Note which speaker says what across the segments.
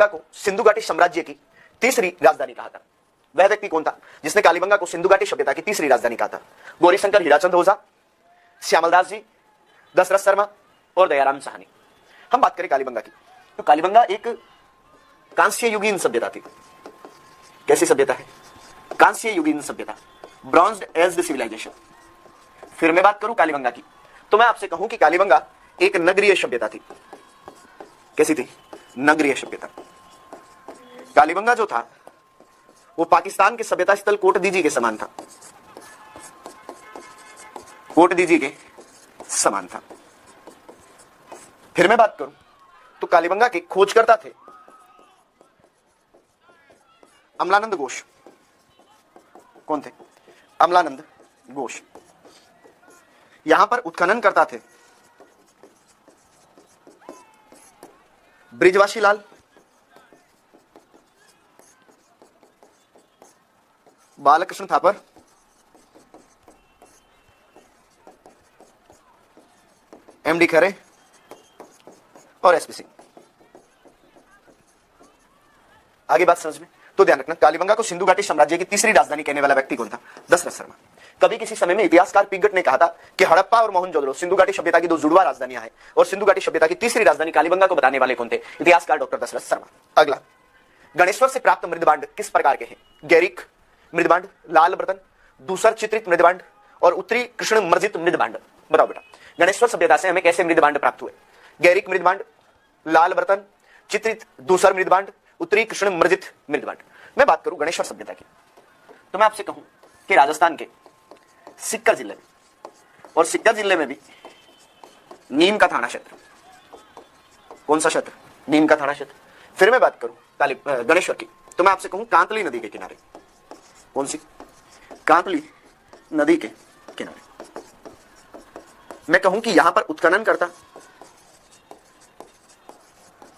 Speaker 1: को सिंधु घाटी साम्राज्य की तीसरी राजधानी कहा था। वह व्यक्ति कौन था जिसने कालीबंगा को सिंधु घाटी सभ्यता की तीसरी राजधानी कहा था? गौरीशंकर हीराचंद ओझा, श्यामलदास जी, दशरथ शर्मा और दयाराम साहनी। हम बात करें कालीबंगा की, तो कालीबंगा एक कांस्य युगीन सभ्यता थी। कैसी सभ्यता है? कांस्य युगीन सभ्यता, ब्रॉन्ज एज सिविलाइजेशन। फिर मैं बात करूं कालीबंगा की, तो मैं आपसे कहूं कि कालीबंगा एक नगरीय सभ्यता थी। कैसी थी? नगरीय सभ्यता। कालीबंगा जो था वो पाकिस्तान के सभ्यता स्थल कोटदीजी के समान था। कोटदीजी के समान था। फिर मैं बात करूं तो कालीबंगा के खोजकर्ता थे अमलानंद घोष। कौन थे? अमलानंद घोष। यहां पर उत्खनन करता थे ब्रिजवासी लाल, बालकृष्ण थापर, एमडी खरे और एसपी सिंह। आगे बात समझ में? तो ध्यान रखना, कालीबंगा को सिंधु घाटी साम्राज्य की तीसरी राजधानी कहने वाला व्यक्ति कौन था? दशरथ शर्मा। कभी किसी समय में इतिहासकार पिगट ने कहा था कि हड़प्पा और मोहनजोदड़ो सिंधु घाटी सभ्यता की दो जुड़वा राजधानियां हैं और सिंधु घाटी सभ्यता की तीसरी राजधानी कालीबंगा को बताने वाले कौन थे? इतिहासकार डॉक्टर दशरथ शर्मा। अगला, गणेश्वर से प्राप्त मृदबांड किस प्रकार के हैं? गैरिक मृदबांड, लाल बर्तन, दूसर चित्रित मृदबांड और उत्तरी कृष्ण मर्जित मृदबांड। बताओ बेटा, गणेश्वर सभ्यता से हमें कैसे मृदबांड प्राप्त हुए? गैरिक मृदबांड, लाल बर्तन, चित्रित दूसर मृदबांड, उत्तरी कृष्ण मर्जित मृदबांड। मैं बात करूं गणेश्वर सभ्यता की, तो मैं आपसे कहूं कि राजस्थान के सिक्कर जिले में, और सिक्कर जिले में भी नीम का थाना क्षेत्र। कौन सा क्षेत्र? नीम का थाना क्षेत्र। फिर मैं बात करूं गणेश्वर की, तो मैं आपसे कहूं कांतली नदी के किनारे। कौन सी? कांतली नदी के किनारे। मैं कहूं कि यहां पर उत्खनन करता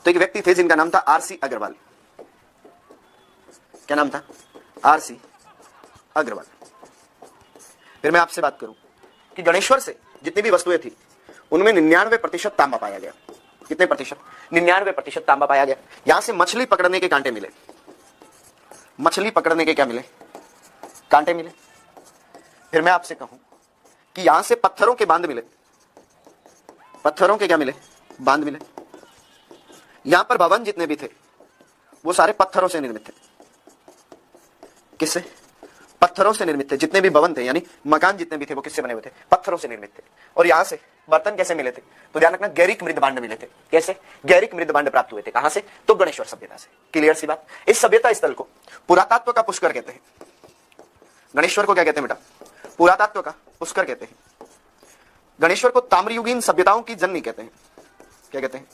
Speaker 1: तो एक व्यक्ति थे जिनका नाम था आरसी अग्रवाल। क्या नाम था? आरसी अग्रवाल। फिर मैं आपसे बात करूं कि गणेश्वर से जितनी भी वस्तुएं थी उनमें 99% तांबा पाया गया। कितने प्रतिशत? 99% तांबा पाया गया। यहां से मछली पकड़ने के कांटे मिले। मछली पकड़ने के क्या मिले? कांटे मिले। फिर मैं आपसे कहूं कि यहां से पत्थरों के बांध मिले। पत्थरों के क्या मिले? बांध मिले। यहां पर भवन जितने भी थे वो सारे पत्थरों से निर्मित थे। किससे? पत्थरों से निर्मित थे। जितने भी भवन थे यानी मकान जितने भी थे वो किससे बने हुए थे? पत्थरों से निर्मित थे। और यहां से बर्तन कैसे मिले थे? तो ध्यान रखना, गैरिक मृदबांड मिले थे। कैसे? गैरिक मृदबांड प्राप्त हुए थे। कहां से? तो गणेश्वर सभ्यता से। क्लियर सी बात। इस सभ्यता स्थल को पुरातत्व का पुष्कर कहते हैं। गणेश्वर को क्या कहते हैं बेटा? पुरातत्व का पुष्कर कहते हैं। गणेश्वर को ताम्रयुगीन सभ्यताओं की जननी कहते हैं। क्या कहते हैं?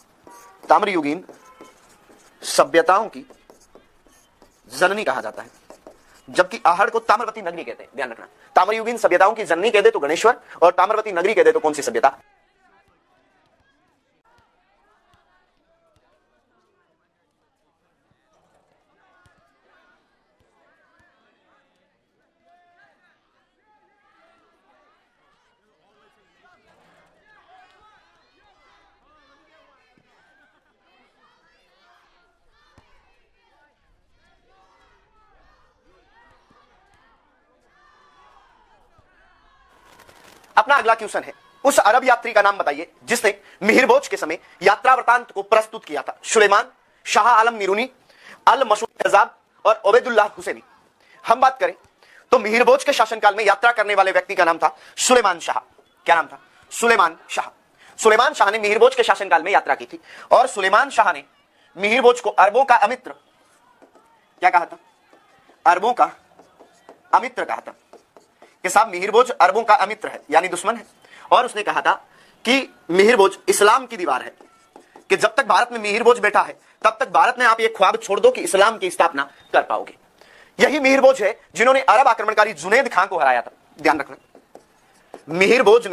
Speaker 1: ताम्रयुगीन सभ्यताओं की जननी कहा जाता है, जबकि आहड़ को ताम्रवती नगरी कहते हैं। ध्यान रखना, ताम्रयुगीन सभ्यताओं की जननी कह दे तो गणेश्वर, और ताम्रवती नगरी कह दे तो कौन सी सभ्यता? अपना अगला क्वेश्चन है, उस अरब यात्री का नाम बताइए जिसने मिहिरभोज के समय यात्रा वृतांत को प्रस्तुत किया था। सुलेमान, शाह आलम निरूनी, अल मसूद कज़ाब और ओबैदुल्लाह हुसैनी। हम बात करें तो मिहिरभोज के शासनकाल में यात्रा करने वाले व्यक्ति का नाम था सुलेमान शाह। क्या नाम था? सुलेमान शाह। सुलेमान शाह ने मिहिरभोज के शासनकाल में यात्रा की थी और सुलेमान शाह ने मिहिरभोज को अरबों का अमित्र क्या कहा था? अरबों का अमित्र कहा था कि साहब मिहिरभोज अरबों का अमित्र है यानी दुश्मन है। और उसने कहा था कि मिहिरभोज इस्लाम की दीवार है, कि जब तक भारत में मिहिरभोज बैठा है तब तक भारत में आप ये ख्वाब छोड़ दो कि इस्लाम की स्थापना कर पाओगे। यही मिहिरभोज है जिन्होंने अरब आक्रमणकारी जुनैद खान को हराया था। ध्यान रखना, मिहिरभोज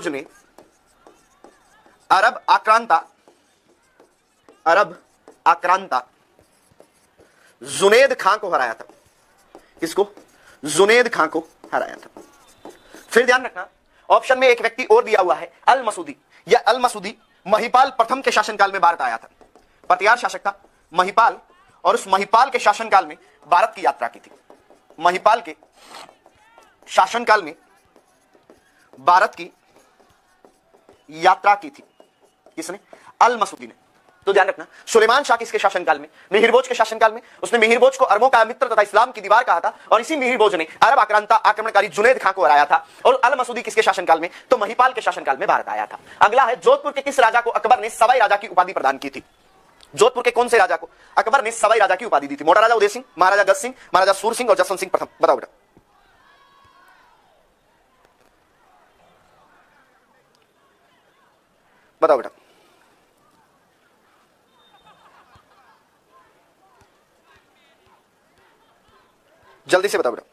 Speaker 1: ने अरब आक्रांता जुनैद खान को हराया था। किसको? जुनैद खान को हराया था। फिर ध्यान रखना, ऑप्शन में एक व्यक्ति और दिया हुआ है अल मसूदी। यह अल मसूदी महिपाल प्रथम के शासनकाल में भारत आया था। पतियार शासक था महिपाल, और उस महिपाल के शासनकाल में भारत की यात्रा की थी। महिपाल के शासनकाल में भारत की यात्रा की थी। किसने? अल मसूदी ने। तो ध्यान रखना, सुलेमान शाह किसके शासनकाल में? मिहिरभोज के शासनकाल में। उसने मिहिरभोज को अरबों का मित्र तथा इस्लाम की दीवार कहा था, और इसी मिहिरभोज ने अरब आक्रमणकारी जुनैद खां को हराया था। और अल मसूदी किसके शासनकाल में? तो महिपाल के शासनकाल में भारत आया था। अगला है, जोधपुर के किस राजा को अकबर ने सवाई राजा की उपाधि प्रदान की थी? जोधपुर के कौन से राजा को अकबर ने सवाई राजा की उपाधि दी थी? मोटा राजा उदय सिंह, महाराजा गज सिंह, महाराजा सूर सिंह और जसवंत सिंह प्रथम। बताओ बेटा, बताओ बेटा। जल्दी से बताओ बेटा।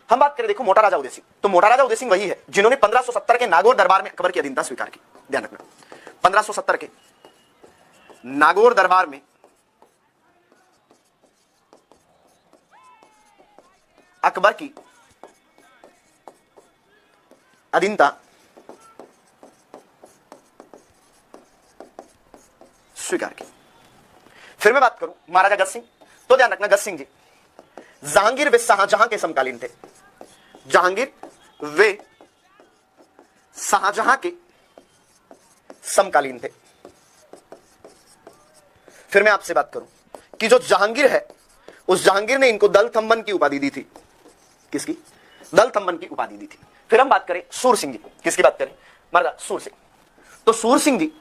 Speaker 1: हम बात करें, देखो, मोटा राजा उदय सिंह। तो मोटा राजा उदय सिंह वही है जिन्होंने 1570 के नागौर दरबार में अकबर की अधीनता स्वीकार की। ध्यान रखना, 1570 के नागौर दरबार में अकबर की अधीनता स्वीकार की। फिर मैं बात करूं महाराजा गज सिंह, तो ध्यान रखना, गज सिंह जी जहांगीर व शाहजहां के समकालीन थे। जहांगीर वे शाहजहां के समकालीन थे। फिर मैं आपसे बात करूं कि जो जहांगीर है, उस जहांगीर ने इनको दल थम्बन की उपाधि दी थी। किसकी? दल थम्बन की उपाधि दी थी। फिर हम बात करें सूर सिंह जी, किसकी बात करें? महाराजा सूर सिंह। तो सूर सिंह जी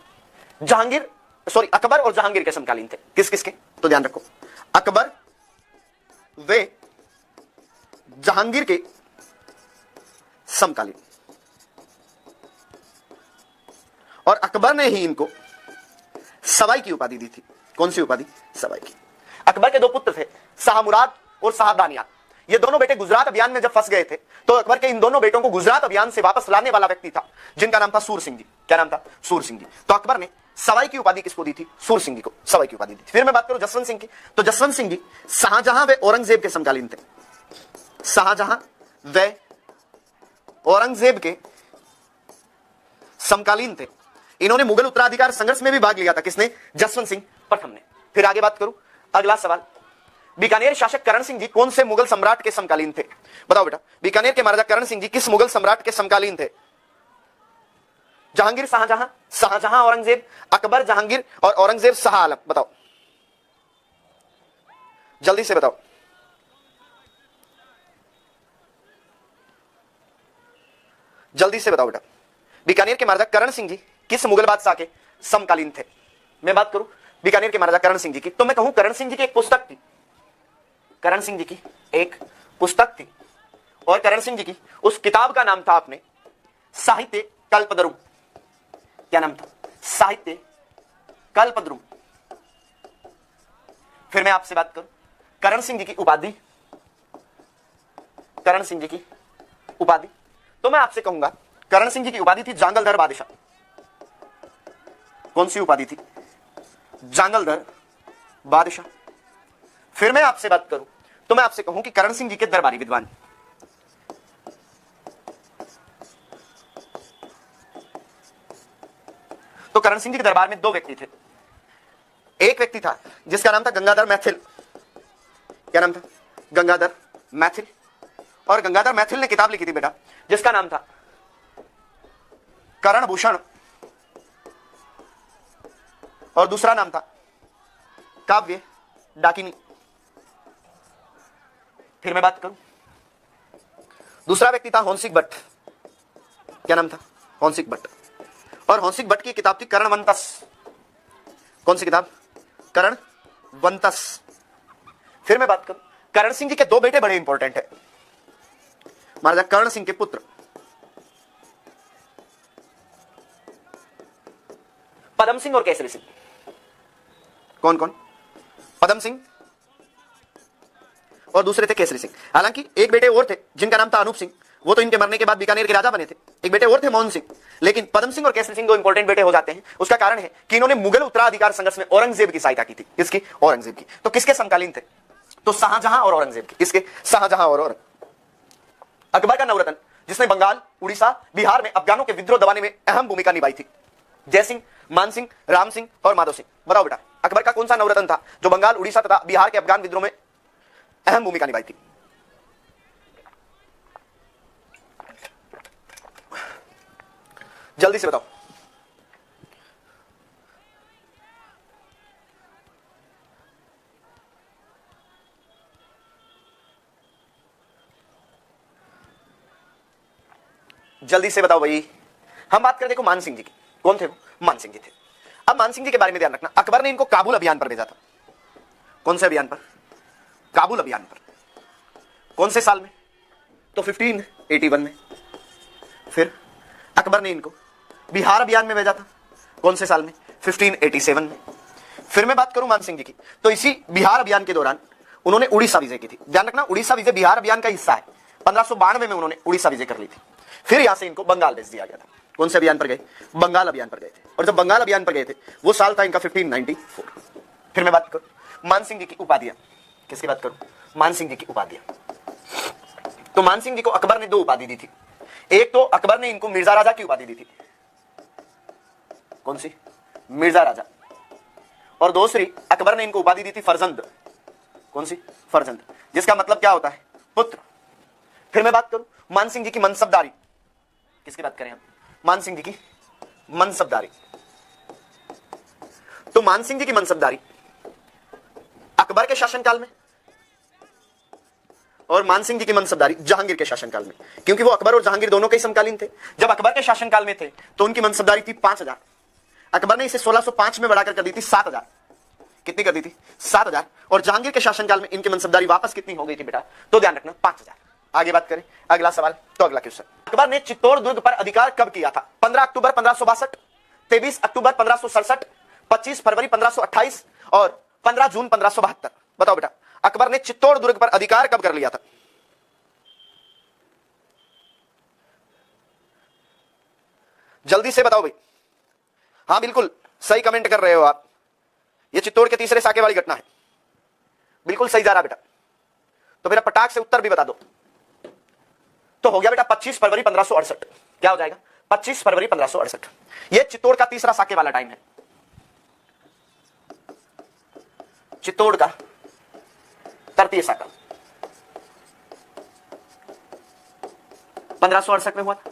Speaker 1: अकबर और जहांगीर के समकालीन थे। किस किसके? तो ध्यान रखो, अकबर वे जहांगीर के समकालीन, और अकबर ने ही इनको सवाई की उपाधि दी थी। कौन सी उपाधि? सवाई की। अकबर के दो पुत्र थे, शाह मुराद और शाह दानियाल। ये दोनों बेटे गुजरात अभियान में जब फंस गए थे, तो अकबर के इन दोनों बेटों को गुजरात अभियान से वापस लाने वाला व्यक्ति था, जिनका नाम था सूर सिंह जी। क्या नाम था? सूर सिंह जी। तो अकबर ने सवाई की उपाधि किसको दी थी? सूर सिंह जी को सवाई की उपाधि दी थी। फिर मैं बात करूं जसवंत सिंह की, तो जसवंत सिंह जी शाहजहां व औरंगजेब के समकालीन थे। शाहजहां व औरंगजेब के समकालीन थे। इन्होंने मुगल उत्तराधिकार संघर्ष में भी भाग लिया था। किसने? जसवंत सिंह प्रथम ने। फिर आगे बात करूं, अगला सवाल, बीकानेर शासक करण सिंह जी कौन से मुगल सम्राट के समकालीन थे? बताओ बेटा, बीकानेर के महाराजा करण सिंह जी किस मुगल सम्राट के समकालीन थे? जहांगीर शाहजहां, शाहजहां औरंगजेब, अकबर जहांगीर और औरंगजेब शाह आलम। बताओ, जल्दी से बताओ, जल्दी से बताओ बेटा। बीकानेर के महाराजा करण सिंह जी किस मुगल बादशाह के समकालीन थे? मैं बात करूं बीकानेर के महाराजा करण सिंह जी की, तो मैं कहूं करण सिंह जी की एक पुस्तक थी। करण सिंह जी की एक पुस्तक थी, और करण सिंह जी की उस किताब का नाम था अपने साहित्य कल्पद्रुम। क्या नाम था? साहित्य कल्पद्रुम। फिर मैं आपसे बात करूं करण सिंह जी की उपाधि, करण सिंह जी की उपाधि, तो मैं आपसे कहूंगा करण सिंह जी की उपाधि थी जांगलधर बादशाह। कौन सी उपाधि थी? जांगलधर बादशाह। फिर मैं आपसे बात करूं तो मैं आपसे कहूं कि करण सिंह जी के दरबारी विद्वान, तो करण सिंह जी के दरबार में दो व्यक्ति थे। एक व्यक्ति था जिसका नाम था गंगाधर मैथिल। क्या नाम था? गंगाधर मैथिल। और गंगाधर मैथिल ने किताब लिखी थी बेटा, जिसका नाम था करण भूषण, और दूसरा नाम था काव्य डाकिनी। फिर मैं बात करूं, दूसरा व्यक्ति था हंसिक भट्ट। क्या नाम था? हंसिक भट्ट। और हंसिक भट्ट की किताब थी करणवंतस। कौन सी किताब? करणवंतस। फिर मैं बात करूं, करण सिंह जी के दो बेटे बड़े इंपॉर्टेंट है। महाराजा कर्ण सिंह के पुत्र पदम सिंह और केसरी सिंह। कौन कौन? पदम सिंह और दूसरे थे केसरी सिंह। हालांकि एक बेटे और थे जिनका नाम था अनूप सिंह, वो तो इनके मरने के बाद बीकानेर के राजा बने थे। एक बेटे और थे मोहन सिंह, लेकिन पदम सिंह और केसरी सिंह दो इंपॉर्टेंट बेटे हो जाते हैं। उसका कारण है कि इन्होंने मुगल उत्तराधिकार संघर्ष में औरंगजेब की सहायता की थी। किसकी? औरंगजेब की। तो किसके समकालीन थे? तो शाहजहां और औरंगजेब की। किसके? शाहजहां और औरंगजेब। अकबर का नवरत्न, जिसने बंगाल, उड़ीसा, बिहार में अफगानों के विद्रोह दबाने में अहम भूमिका निभाई थी, जय सिंह, मान सिंह, राम सिंह और माधव सिंह। बताओ बेटा अकबर का कौन सा नवरत्न था जो बंगाल, उड़ीसा तथा बिहार के अफगान विद्रोह में अहम भूमिका निभाई थी? जल्दी से बताओ। जल्दी से बताओ भाई। हम बात करें देखो मान सिंह जी की। कौन थे वो? मान सिंह जी थे। अब मान सिंह जी के बारे में ध्यान रखना, अकबर ने इनको काबुल अभियान पर भेजा था। कौन से अभियान पर? काबुल अभियान पर। कौन से साल में? तो 1581 में। फिर अकबर ने इनको बिहार अभियान में भेजा था। कौन से साल में? 1587 में। फिर मैं बात करूं मान सिंह जी की, तो इसी बिहार अभियान के दौरान उन्होंने उड़ीसा विजय की थी। ध्यान रखना उड़ीसा विजय बिहार अभियान का हिस्सा है। 1592 में उन्होंने उड़ीसा विजय कर ली थी। फिर यहां से इनको बंगाल भेज दिया गया था। कौन से अभियान पर गए? बंगाल अभियान पर गए थे। और जब बंगाल अभियान पर गए थे वो साल था इनका 1594। फिर मैं बात करूं मान सिंह जी की उपाधियां। किसकी बात करूं? मान सिंह जी की उपाधियां। तो मान सिंह जी को अकबर ने दो उपाधि दी थी। एक तो अकबर ने इनको मिर्जा राजा की उपाधि दी थी। कौन सी? मिर्जा राजा। और दूसरी अकबर ने इनको उपाधि दी थी फरजंद। कौन सी? फरजंद, जिसका मतलब क्या होता है? पुत्र। फिर मैं बात करूं मान सिंह जी की मनसबदारी। किसकी बात करें हम? मान सिंह जी की मनसबदारी। तो मान सिंह जी की मनसबदारी अकबर के शासनकाल में और मान सिंह जी की मनसबदारी जहांगीर के शासनकाल में, क्योंकि वो अकबर और जहांगीर दोनों के समकालीन थे। जब अकबर के शासनकाल में थे तो उनकी मनसबदारी थी 5000। अकबर ने इसे 1605 में बढ़ाकर कर दी थी 7000। कितनी कर दी थी? 7000। और जहांगीर के शासनकाल में इनकी मनसबदारी वापस कितनी हो गई थी बेटा? तो ध्यान रखना 5000। आगे बात करें, अगला सवाल। तो अगला क्वेश्चन, अकबर ने चित्तौड़ दुर्ग पर अधिकार कब किया था? 15 अक्टूबर 1562, 23 अक्टूबर 1567, 25 फरवरी 1528 और 15 जून 1572। बताओ बेटा अकबर ने चित्तौड़ दुर्ग पर अधिकार कब कर लिया था? जल्दी से बताओ भाई। हाँ बिल्कुल सही कमेंट कर रहे हो आप। ये चित्तौड़ के तीसरे साके वाली घटना है। बिल्कुल सही जा रहा बेटा। तो मेरा पटाख से उत्तर भी बता दो। तो हो गया बेटा 25 फरवरी 1568। क्या हो जाएगा? 25 फरवरी 1568। यह चित्तौड़ का तीसरा साके वाला टाइम है। चित्तौड़ का तृतीय साका 1568 में हुआ था।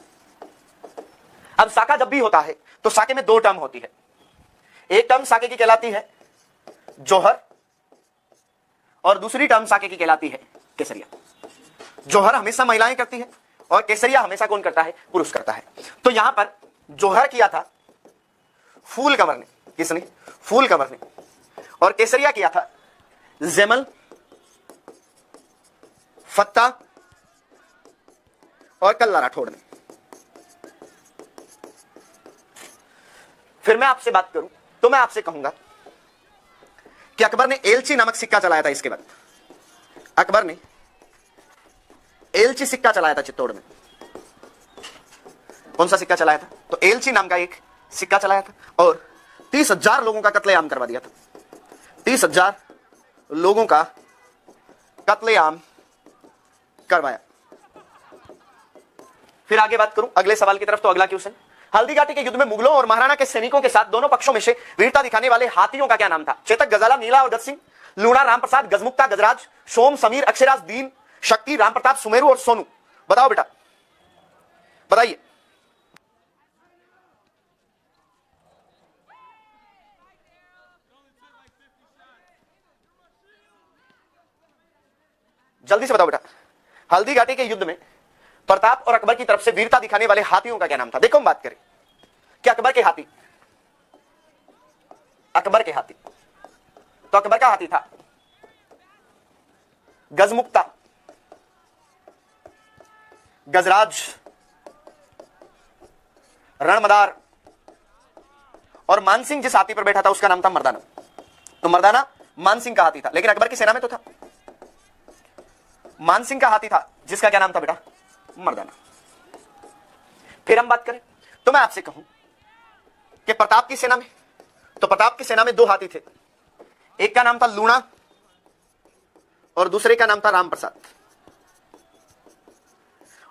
Speaker 1: अब साका जब भी होता है तो साके में दो टर्म होती है। एक टर्म साके की कहलाती है जोहर और दूसरी टर्म साके की कहलाती है केसरिया। जोहर हमेशा महिलाएं करती है और केसरिया हमेशा कौन करता है? पुरुष करता है। तो यहां पर जोहर किया था फूल कमर ने। किसने? फूल कमर ने। और केसरिया किया था जैमल, फत्ता और कल्ला राठौड़ ने। फिर मैं आपसे बात करूं तो मैं आपसे कहूंगा कि अकबर ने एलची नामक सिक्का चलाया था। इसके बाद अकबर ने एलची सिक्का चलाया था चित्तौड़ में। कौन सा सिक्का चलाया था? तो एलची नाम का एक सिक्का चलाया था और 30,000 लोगों का कत्लेआम करवा दिया था। 30,000 लोगों का कत्लेआम करवाया। फिर आगे बात करूं अगले सवाल की तरफ। तो अगला क्वेश्चन, हल्दीघाटी के युद्ध में मुगलों और महाराणा के सैनिकों के साथ दोनों पक्षों में से वीरता दिखाने वाले हाथियों का क्या नाम था? चेतक, गजाला, नीला और गजसिंह, लूणा, रामप्रसाद, गजमुक्ता, गजराज, सोम, समीर, अक्षयराज, दीन, शक्ति, रामप्रताप, सुमेरु और सोनू। बताओ बेटा, बताइए। जल्दी से बताओ बेटा, हल्दीघाटी के युद्ध में प्रताप और अकबर की तरफ से वीरता दिखाने वाले हाथियों का क्या नाम था? देखो हम बात करें कि अकबर के हाथी, अकबर के हाथी, तो अकबर का हाथी था गजमुक्ता, गजराज, रणमदार और मानसिंह जिस हाथी पर बैठा था उसका नाम था मर्दाना। तो मर्दाना मानसिंह का हाथी था, लेकिन अकबर की सेना में तो था। मानसिंह का हाथी था जिसका क्या नाम था बेटा? मर्दाना। फिर हम बात करें तो मैं आपसे कहूं कि प्रताप की सेना में, तो प्रताप की सेना में दो हाथी थे। एक का नाम था लूणा और दूसरे का नाम था रामप्रसाद।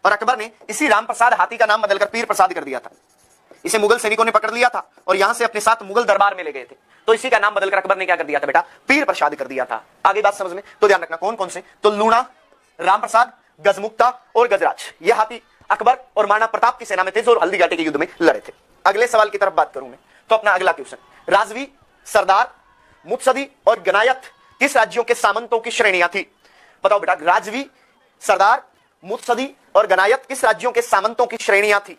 Speaker 1: और अकबर ने इसी रामप्रसाद हाथी का नाम बदलकर पीर प्रसाद कर दिया था। इसे मुगल सैनिकों ने पकड़ लिया था और यहां से अपने साथ मुगल दरबार में ले गए थे। तो इसी का नाम बदलकर अकबर ने क्या कर दिया था बेटा, पीर प्रसाद कर दिया था। आगे बात समझ में, तो ध्यान रखना कौन कौन से, तो लूणा, राम प्रसाद, गजमुक्ता और गजराज, ये हाथी अकबर और महाराणा प्रताप की सेना में थे जो हल्दी घाटी के युद्ध में लड़े थे। अगले सवाल की तरफ बात करूं मैं, तो अपना अगला क्वेश्चन, राजवी, सरदार, मुत्सदी और गनायत किस राज्यों के सामंतों की श्रेणियां थी? बताओ बेटा, राजवी, सरदार, मुत्सदी और गनायत किस राज्यों के सामंतों की श्रेणियां थी?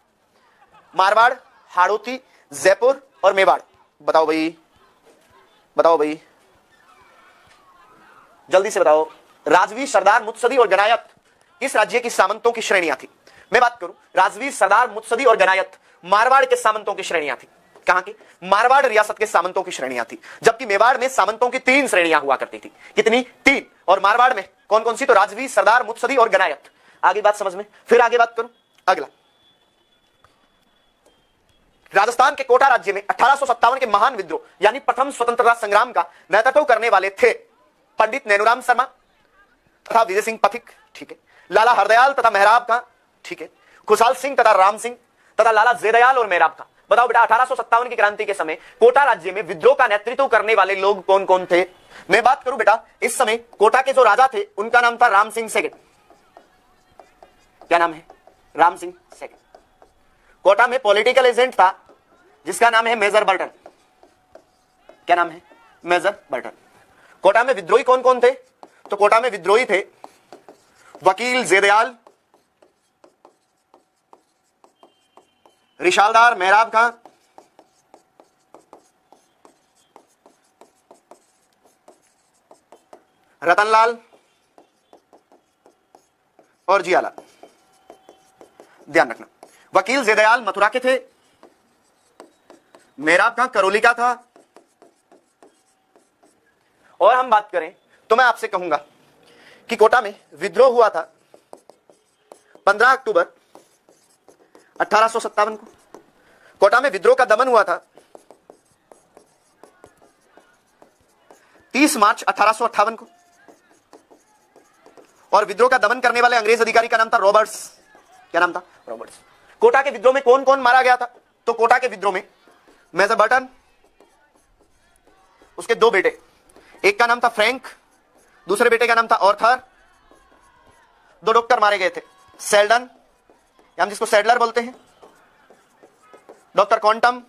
Speaker 1: मारवाड़, हाड़ौती, जयपुर और मेवाड़। बताओ भाई, बताओ भाई, जल्दी से बताओ। राजवी, सरदार, मुत्सदी और गनायत किस राज्य की सामंतों की श्रेणियां थी? मैं बात करूं, राजवी, सरदार, मुत्सदी और गनायत मारवाड़ के सामंतों की श्रेणियां थी। कहां की? मारवाड़ रियासत के सामंतों की श्रेणियां थी। जबकि मेवाड़ में सामंतों की 3 श्रेणियां हुआ करती थी। कितनी? 3। और मारवाड़ में कौन कौन सी? तो राजवी, सरदार, मुत्सदी और गनायत। आगे बात समझ में, फिर आगे बात करूं। अगला, राजस्थान के कोटा राज्य में 1857 के महान विद्रोह यानी प्रथम स्वतंत्रता संग्राम का नेतृत्व करने वाले थे पंडित नैनूराम शर्मा तथा विजय सिंह पथिक, ठीक है, लाला हरदयाल तथा मेहराब खां, ठीक है, खुशहाल सिंह तथा राम सिंह तथा लाला जयदयाल और मेहराब खां। बताओ बेटा, 1857 की क्रांति के समय कोटा राज्य में विद्रोह का नेतृत्व करने वाले लोग कौन कौन थे? मैं बात करूं बेटा, इस समय कोटा के जो राजा थे उनका नाम था राम सिंह सेकंड। क्या नाम है? राम सिंह सेकंड। कोटा में पॉलिटिकल एजेंट था जिसका नाम है मेजर बर्टन। क्या नाम है? Major Burton. कोटा में विद्रोही कौन कौन थे? तो कोटा में विद्रोही थे वकील जयदयाल, रिशालदार मेहराब खां, रतनलाल और जियालाल। ध्यान रखना, वकील जयदयाल मथुरा के थे, मेहराब खां करौली का था। और हम बात करें तो मैं आपसे कहूंगा कि कोटा में विद्रोह हुआ था 15 अक्टूबर 1857 को। कोटा में विद्रोह का दमन हुआ था 30 मार्च 1858 को। और विद्रोह का दमन करने वाले अंग्रेज अधिकारी का नाम था रॉबर्ट्स। क्या नाम था? रॉबर्ट्स। कोटा के विद्रोह में कौन कौन मारा गया था? तो कोटा के विद्रोह में मेजर बर्टन, उसके 2 बेटे, एक का नाम था फ्रैंक, दूसरे बेटे का नाम था ऑर्थर। 2 डॉक्टर मारे गए थे, सेल्डन, हम जिसको सैडलर बोलते हैं, डॉक्टर क्वांटम,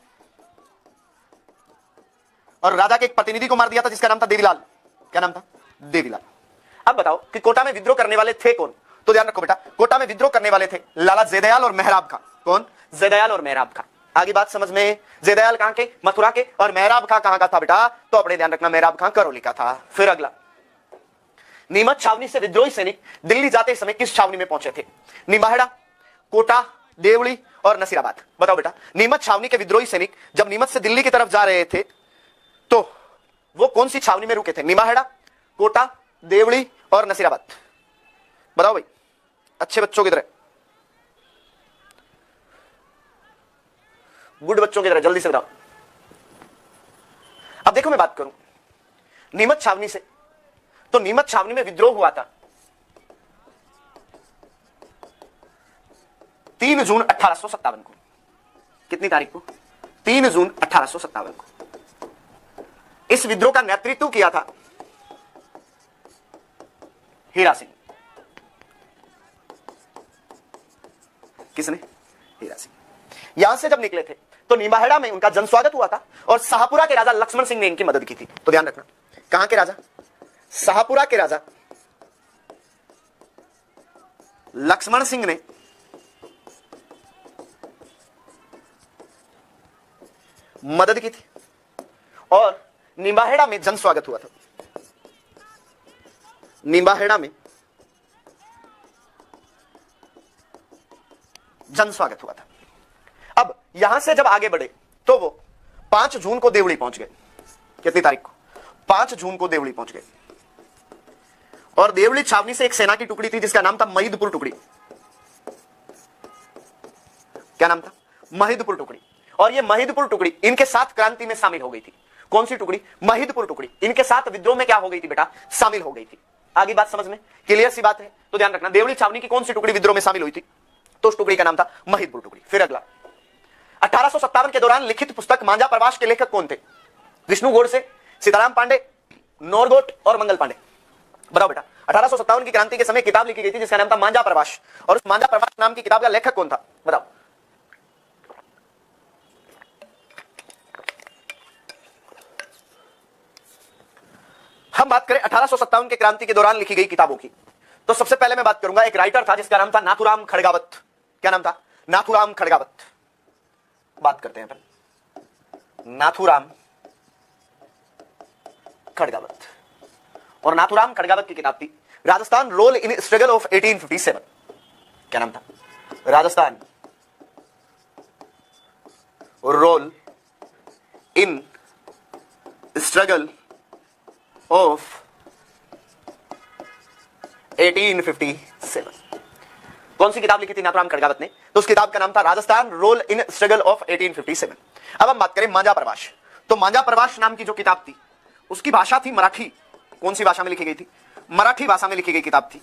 Speaker 1: और राजा के एक प्रतिनिधि को मार दिया था जिसका नाम था देवीलाल। क्या नाम था? देवीलाल। अब बताओ कि कोटा में विद्रोह करने वाले थे कौन? तो ध्यान रखो बेटा, कोटा में विद्रोह करने वाले थे लाला जयदयाल और मेहराब खां। कौन? जयदयाल और मेहराब खां। आगे बात समझ में, जयदयाल कहां के? मथुरा के। और मेहराब खां कहां का था बेटा? तो अपने ध्यान रखना, मेहराब खां करौली का था। फिर अगला, नीमच छावनी से विद्रोही सैनिक दिल्ली जाते समय किस छावनी में पहुंचे थे? निम्बाहेड़ा, कोटा, देवली और नसीराबाद। बताओ बेटा, नीमच छावनी के विद्रोही सैनिक जब नीमच से दिल्ली की तरफ जा रहे थे तो वो कौन सी छावनी में रुके थे? निम्बाहेड़ा, कोटा, देवली और नसीराबाद। बताओ भाई, अच्छे बच्चों की तरह, गुड बच्चों की तरह जल्दी से बताओ। अब देखो, मैं बात करूं नीमच छावनी से, तो नीमच छावनी में विद्रोह हुआ था 3 जून 1857 को। कितनी तारीख को? 3 जून 1857 को। इस विद्रोह का नेतृत्व किया था हीरा सिंह। किसने? हीरा सिंह। यहां से जब निकले थे तो निम्बाहेड़ा में उनका जनस्वागत हुआ था और शाहपुरा के राजा लक्ष्मण सिंह ने इनकी मदद की थी। तो ध्यान रखना, कहां के राजा? शाहपुरा के राजा लक्ष्मण सिंह ने मदद की थी और निम्बाहेड़ा में जनस्वागत हुआ था। निम्बाहेड़ा में जनस्वागत हुआ था। अब यहां से जब आगे बढ़े तो वो 5 जून को देवली पहुंच गए। कितनी तारीख को? 5 जून को देवली पहुंच गए। और देवली छावनी से एक सेना की टुकड़ी थी जिसका नाम था महिदपुर टुकड़ी। क्या नाम था? महिदपुर टुकड़ी। और ये महिदपुर टुकड़ी इनके साथ क्रांति में शामिल हो गई थी। कौन सी टुकड़ी? महिदपुर टुकड़ी। इनके साथ विद्रोह में क्या हो गई थी बेटा? शामिल हो गई थी। आगे बात समझ में क्लियर सी बात है? तो ध्यान रखना, देवली छावनी की कौन सी टुकड़ी विद्रोह में शामिल हुई थी? तो उस टुकड़ी का नाम था महिदपुर टुकड़ी। फिर अगला, 1857 के दौरान लिखित पुस्तक मांझा प्रवास के लेखक कौन थे? विष्णु गोडसे, सीताराम पांडे, नोरगोट और मंगल पांडे। बताओ बेटा, 1857 की क्रांति के समय किताब लिखी गई थी जिसका नाम था मांझा प्रवास, और उस मांझा प्रवास नाम की किताब का लेखक कौन था? बताओ। हम बात करें 1857 के क्रांति के दौरान लिखी गई किताबों की, तो सबसे पहले मैं बात करूंगा, एक राइटर था जिसका नाम था नाथुराम खड़गावत। क्या नाम था? नाथुराम खड़गावत। बात करते हैं फिर नाथुराम खड़गावत। और नाथुराम खड़गावत की किताब थी Rajasthan role in struggle of 1857। क्या नाम था? Rajasthan role in struggle of 1857। कौन सी किताब लिखी थी नाथुराम खड़गावत ने? तो उस किताब का नाम था Rajasthan role in struggle of 1857। अब हम बात करें मांझा प्रवास, तो मांझा प्रवास नाम की जो किताब थी उसकी भाषा थी मराठी। कौन सी भाषा में लिखी गई थी? मराठी भाषा में लिखी गई किताब थी।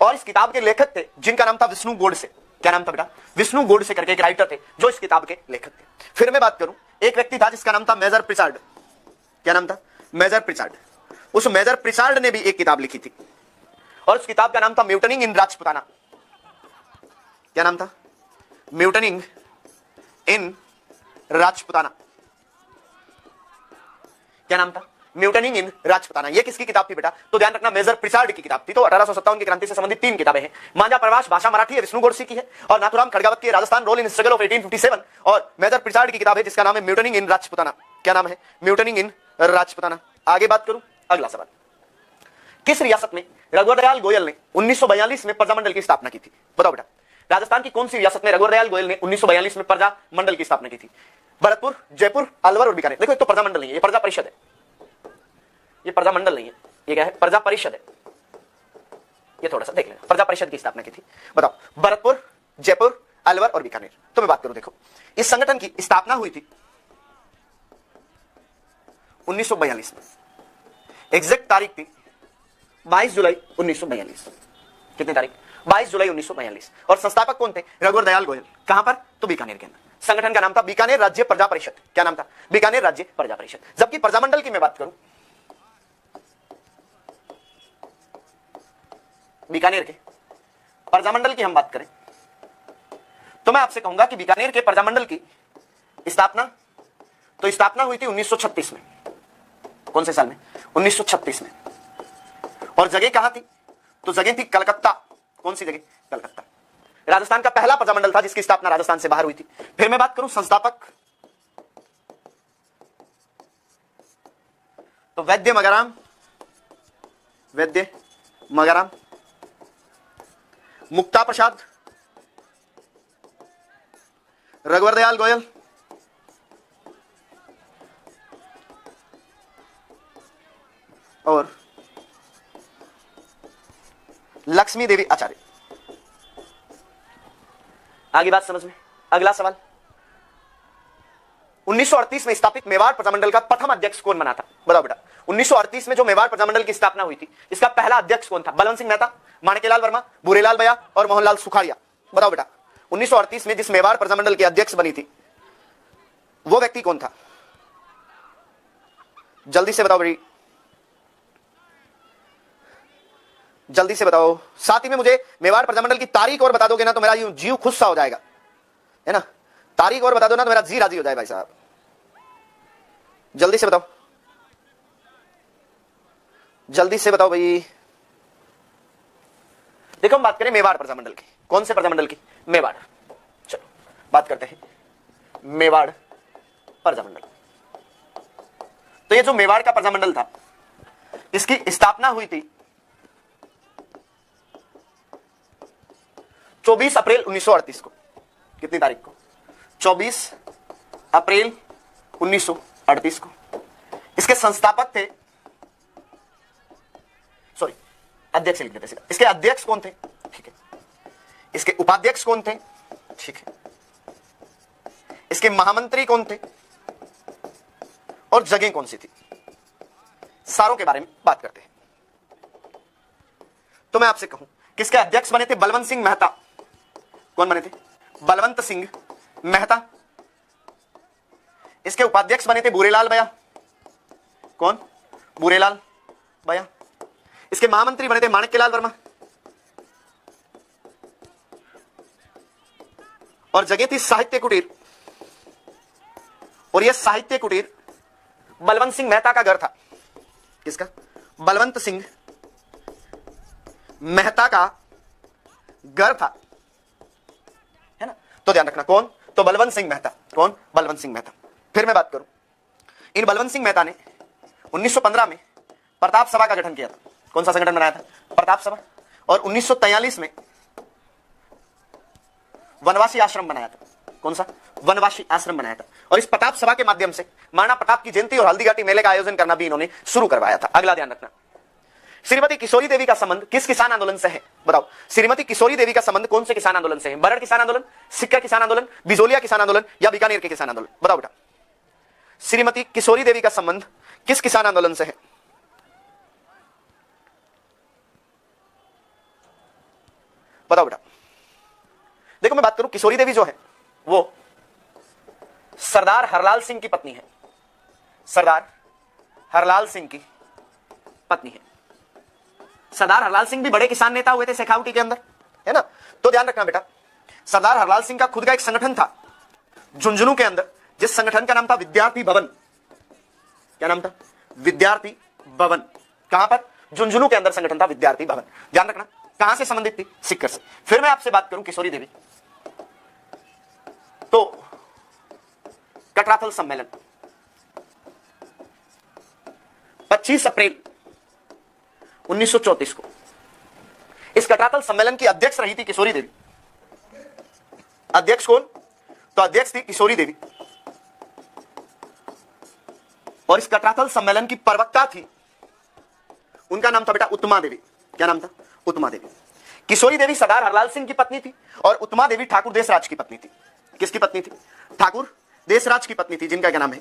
Speaker 1: और इस किताब के लेखक थे जिनका नाम था विष्णु गोडसे। क्या नाम था बेटा? विष्णु गोडसे करके एक राइटर थे जो इस किताब के लेखक थे। फिर मैं बात करूं, एक व्यक्ति था जिसका नाम था मेजर प्रिचार्ड। क्या नाम था? Major Pritchard. उस मेजर प्रिचार्ड ने भी एक किताब लिखी थी और उस किताब का नाम था म्यूटनिंग इन राजपुताना। क्या नाम था? म्यूटनिंग इन राजपुताना। क्या नाम था? म्यूटनिंग इन राजपुताना। ये किसकी किताब थी बेटा? तो ध्यान रखना, मेजर प्रिसार्ड की किताब थी। तो 1857 की क्रांति से संबंधित 3 किताबें हैं। मांझा प्रवास भाषा मराठी है, विष्णु गोडसे की है, और नाथुराम खड़गावत की Rajasthan role in struggle of 1857, और मेजर प्रिसार्ड की किताब है जिसका नाम है म्यूटनिंग इन राजपुताना। क्या नाम है? म्यूटनिंग इन राजपुताना। आगे बात करूं, अगला सवाल, किस रियासत में रघुवर दयाल गोयल ने 1942 में प्रजामंडल की स्थापना की थी? बताओ बेटा, राजस्थान की कौन सी रियासत में रघुवर दयाल गोयल ने 1942 में प्रजामंडल की स्थापना की थी? भरतपुर, जयपुर, अलवर और बीकानेर। देखो, ये तो प्रजामंडल नहीं है, ये प्रजा परिषद है। ये प्रजामंडल नहीं है, ये क्या है? प्रजा परिषद है। ये थोड़ा सा देख लेना, प्रजा परिषद की स्थापना की थी। बताओ, भरतपुर, जयपुर, अलवर और बीकानेर। तो मैं बात करूं, देखो, इस संगठन की स्थापना हुई थी 1942 में। एग्जैक्ट तारीख थी 22 जुलाई 1942। कितनी तारीख? 22 जुलाई 1942। और संस्थापक कौन थे? रघुवर दयाल गोयल। कहां पर? तो बीकानेर के अंदर। संगठन का नाम था बीकानेर राज्य प्रजा परिषद। क्या नाम था? बीकानेर राज्य प्रजा परिषद। जबकि प्रजामंडल की मैं बात करूं, बीकानेर के प्रजामंडल की हम बात करें, तो मैं आपसे कहूंगा कि बीकानेर के प्रजामंडल की स्थापना हुई थी 1936 में। कौन से साल में? 1936 में। और जगह कहां थी? तो जगह थी कलकत्ता। कौन सी जगह? कलकत्ता। राजस्थान का पहला प्रजामंडल था जिसकी स्थापना राजस्थान से बाहर हुई थी। फिर मैं बात करूं संस्थापक, तो वैद्य मगाराम, मुक्ता प्रसाद, रघुवर दयाल गोयल, और लक्ष्मी देवी आचार्य। आगे बात समझ में? अगला सवाल, 1938 में स्थापित मेवाड़ प्रजामंडल का प्रथम अध्यक्ष कौन बना था? बताओ बेटा, 1938 में जो मेवाड़ प्रजामंडल की स्थापना हुई थी, इसका पहला अध्यक्ष कौन था? बलवंत सिंह मेहता, माणिक्यलाल वर्मा, भूरेलाल बया और मोहनलाल सुखाड़िया। बताओ बेटा, 1938 में जिस मेवाड़ प्रजामंडल की अध्यक्ष बनी थी वो व्यक्ति कौन था? जल्दी से बताओ भाई, जल्दी से बताओ। साथ ही में मुझे मेवाड़ प्रजामंडल की तारीख और बता दोगे ना तो मेरा जीव खुश सा हो जाएगा, है ना। तारीख और बता दो ना तो मेरा जी राजी हो जाए भाई साहब। जल्दी से बताओ, जल्दी से बताओ भाई। देखो, हम बात करें मेवाड़ प्रजामंडल की। कौन से प्रजामंडल की? मेवाड़। चलो बात करते हैं मेवाड़ प्रजामंडल। तो ये जो मेवाड़ का प्रजामंडल था, इसकी स्थापना हुई थी 24 अप्रैल 1938 को। कितनी तारीख को? 24 अप्रैल 1938 को। इसके संस्थापक थे, सॉरी अध्यक्ष लिख देते। इसके अध्यक्ष कौन थे? ठीक है। इसके उपाध्यक्ष कौन थे? ठीक है। इसके महामंत्री कौन थे और जगह कौन सी थी? सारों के बारे में बात करते हैं। तो मैं आपसे कहूं, किसके अध्यक्ष बने थे? बलवंत सिंह मेहता। कौन बने थे? बलवंत सिंह मेहता। इसके उपाध्यक्ष बने थे बुरेलाल बया। कौन? बुरेलाल बया। इसके महामंत्री बने थे माणिक्यलाल वर्मा। और जगह थी साहित्य कुटीर, और यह साहित्य कुटीर बलवंत सिंह मेहता का घर था। किसका? बलवंत सिंह मेहता का घर था, है ना? तो ध्यान रखना, कौन? तो बलवंत सिंह मेहता। कौन? बलवंत सिंह मेहता। फिर मैं बात करूं, इन बलवंत सिंह मेहता ने 1915 में प्रताप सभा का गठन किया था। कौन सा संगठन बनाया था? प्रताप सभा। और 1943 में वनवासी आश्रम बनाया था। कौन सा? वनवासी आश्रम बनाया था। और इस प्रताप सभा के माध्यम से महाराणा प्रताप की जयंती और हल्दीघाटी मेले का आयोजन करना भी इन्होंने शुरू करवाया था। अगला ध्यान रखना, श्रीमती किशोरी देवी का संबंध किस किसान आंदोलन से है? बताओ, श्रीमती किशोरी देवी का संबंध कौन से किसान आंदोलन से है? बरड़ किसान आंदोलन, सिक्कर किसान आंदोलन, बिजोलिया किसान आंदोलन या बीकानेर के किसान आंदोलन? बताओ बेटा, श्रीमती किशोरी देवी का संबंध किस किसान आंदोलन से है? बताओ बेटा। देखो मैं बात करूं, किशोरी देवी जो है वो सरदार हरलाल सिंह की पत्नी है। सरदार हरलाल सिंह की पत्नी है। सरदार हरलाल सिंह भी बड़े किसान नेता हुए थे शेखावटी के अंदर, है ना? तो ध्यान रखना बेटा, सरदार हरलाल सिंह का खुद का एक संगठन था झुंझुनू के अंदर, जिस संगठन का नाम था विद्यार्थी भवन। क्या नाम था? विद्यार्थी भवन। कहां पर? झुंझुनू के अंदर संगठन था विद्यार्थी भवन। ध्यान रखना, कहां से संबंधित थी? सिक्कर से। फिर मैं आपसे बात करूं किशोरी देवी, तो कटराथल सम्मेलन 25 अप्रैल 1934 को, इस कटराथल सम्मेलन की अध्यक्ष रही थी किशोरी देवी। अध्यक्ष कौन? तो अध्यक्ष थी किशोरी देवी। और इस कटराथल सम्मेलन की प्रवक्ता थी, उनका नाम था बेटा उत्तमा देवी। क्या नाम था? उत्तमा देवी। किशोरी देवी सरदार हरलाल सिंह की पत्नी थी और उत्तमा देवी ठाकुर देशराज की पत्नी थी। किसकी पत्नी थी? ठाकुर देशराज की पत्नी थी, जिनका क्या नाम है?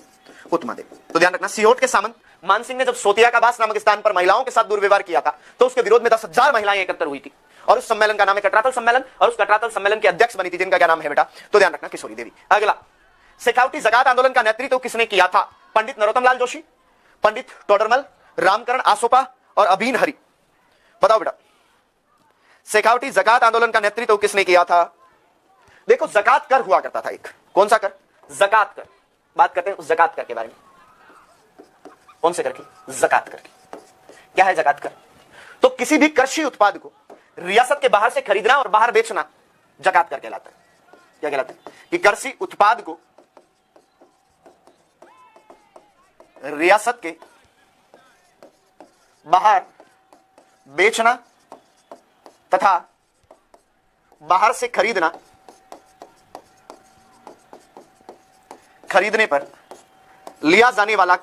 Speaker 1: उत्तमा देवी। तो ध्यान रखना, सिहोट के सामंत मान सिंह ने जब सोतिया का बास नामक स्थान पर महिलाओं के साथ दुर्व्यवहार किया था, तो उसके विरोध में 10,000 महिलाएं एकत्र हुई थी, और उस सम्मेलन का नाम है कटराथल सम्मेलन, और उस कटराथल सम्मेलन की अध्यक्ष बनी थी, जिनका क्या नाम है बेटा? तो ध्यान रखना, किशोरी देवी। अगला, शेखावटी जकात आंदोलन का नेतृत्व किसने किया था? पंडित नरोत्तम लाल जोशी, पंडित टोडरमल, रामकरण आसोपा और अभीन हरि। बताओ बेटा, शेखावटी जकात आंदोलन का नेतृत्व किसने किया था? देखो, जकात कर हुआ करता था एक। कौन सा कर? जकात कर। बात करते हैं उस जकात कर के बारे में। कौन से कर की? जकात कर की। क्या है जकात कर? तो किसी भी कृषि उत्पाद को रियासत के बाहर से खरीदना और बाहर बेचना जकात कर कहलाता है। क्या कहलाता है? कि कृषि उत्पाद को रियासत के बाहर बेचना तथा बाहर से खरीदने पर लिया जाने वाला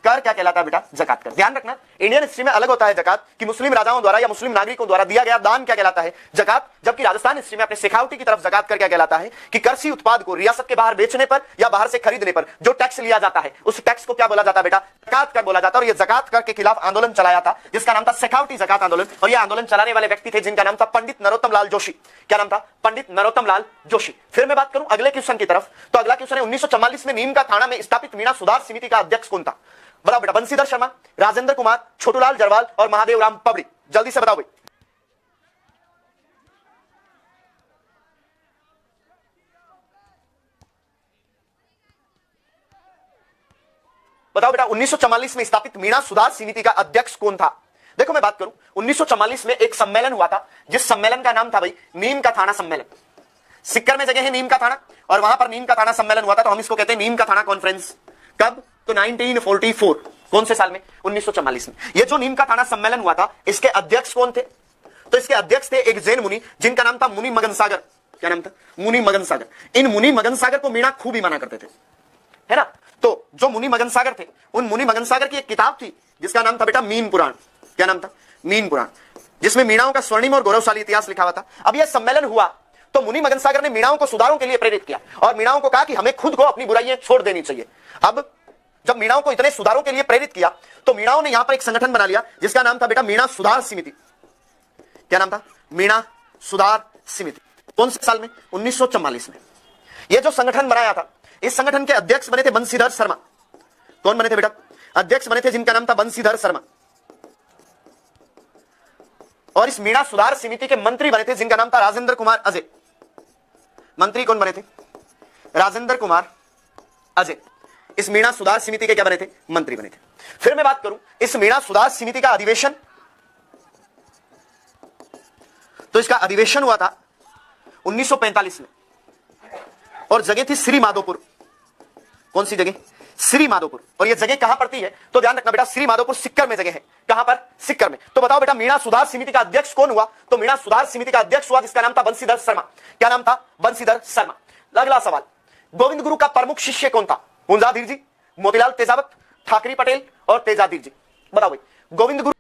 Speaker 1: कर क्या कहलाता है बेटा? जकात कर। ध्यान रखना, इंडियन हिस्ट्री में अलग होता है जकात कि मुस्लिम राजाओं द्वारा या मुस्लिम नागरिकों द्वारा दिया गया दान क्या कहलाता है? जकात। जबकि राजस्थान हिस्ट्री में अपने शेखावटी की तरफ जकात कर क्या कहलाता है? कि कृषि उत्पाद को रियासत के बाहर बेचने पर या बाहर से खरीदने पर जो टैक्स लिया जाता है, उस टैक्स को क्या बोला जाता है बेटा? जकात कर बोला जाता है। और यह जकात कर के खिलाफ आंदोलन चलाया था, जिसका नाम था शेखावटी जकात आंदोलन। और यह आंदोलन चलाने वाले व्यक्ति थे, जिनका नाम था पंडित नरोत्तम लाल जोशी। क्या नाम था? पंडित नरोत्तम लाल जोशी। फिर मैं बात करूं अगले क्वेश्चन की तरफ, तो अगला क्वेश्चन है 1944 में नीम का थाना में स्थापित मीणा सुधार समिति का अध्यक्ष कौन था? बताओ बेटा। बंसीधर शर्मा, राजेंद्र कुमार, छोटूलाल जरवाल और महादेव राम पबड़ी। जल्दी से बताओ भाई। बताओ बेटा, 1944 में स्थापित मीणा सुधार समिति का अध्यक्ष कौन था? देखो मैं बात करूं, 1944 में एक सम्मेलन हुआ था, जिस सम्मेलन का नाम था भाई नीम का थाना सम्मेलन। सिक्कर में जगह है नीम का थाना, और वहां पर नीम का थाना सम्मेलन हुआ था, तो हम इसको कहते हैं नीम का थाना कॉन्फ्रेंस। कब? तो 1944। कौन से साल में? 1944 में। ये जो नीम का थाना सम्मेलन हुआ था, इसके अध्यक्ष कौन थे? तो इसके अध्यक्ष थे एक जैन मुनि, जिनका नाम था मुनि मगन सागर। क्या नाम था? मुनि मगन सागर। इन मुनि मगन सागर को मीणा खूब ही माना करते थे, है ना? तो जो मुनि मगन सागर थे, उन मुनि मगन सागर की एक किताब थी, जिसका नाम था बेटा मीन पुराण। क्या नाम था? मीन पुराण, जिसमें मीणाओं का स्वर्णिम और गौरवशाली इतिहास लिखा हुआ था। अब यह सम्मेलन हुआ तो मुनि मगन सागर ने मीणाओं को सुधारों के लिए प्रेरित किया, और मीणाओं को कहा कि हमें खुद को अपनी बुराइयां छोड़ देनी चाहिए। अब जब मीणाओं को इतने सुधारों के लिए प्रेरित किया, तो मीणाओं ने यहां पर एक संगठन बना लिया, जिसका नाम था बेटा मीणा सुधार समिति। क्या नाम था? मीणा सुधार समिति। कौन से साल में? 1944 में। ये जो संगठन बनाया था, इस संगठन के अध्यक्ष बने थे बंशीधर शर्मा। कौन बने थे बेटा? अध्यक्ष बने थे जिनका नाम था बंशीधर शर्मा। और इस मीणा सुधार समिति के मंत्री बने थे जिनका नाम था राजेंद्र कुमार अजय। मंत्री कौन बने थे? राजेंद्र कुमार अजय। इस मीणा सुधार समिति के क्या बने थे? मंत्री बने थे। फिर मैं बात करूं इस मीणा सुधार समिति का अधिवेशन, तो इसका अधिवेशन हुआ था 1945 में और जगह थी श्री माधोपुर। कौन सी जगह? श्री माधोपुर। और यह जगह कहां पड़ती है? तो ध्यान रखना बेटा, श्री माधोपुर सिक्कर में जगह है। कहां पर? सिक्कर में। तो बताओ बेटा मीणा सुधार समिति का अध्यक्ष कौन हुआ? तो मीणा सुधार समिति का अध्यक्ष हुआ जिसका नाम था बंशीधर शर्मा। क्या नाम था? बंशीधर शर्मा। अगला सवाल, गोविंद गुरु का प्रमुख शिष्य कौन था? गुंजाधीर जी, मोतीलाल तेजावत, ठाकरी पटेल और तेजाधीर जी। बताओ भाई, गोविंद गुरु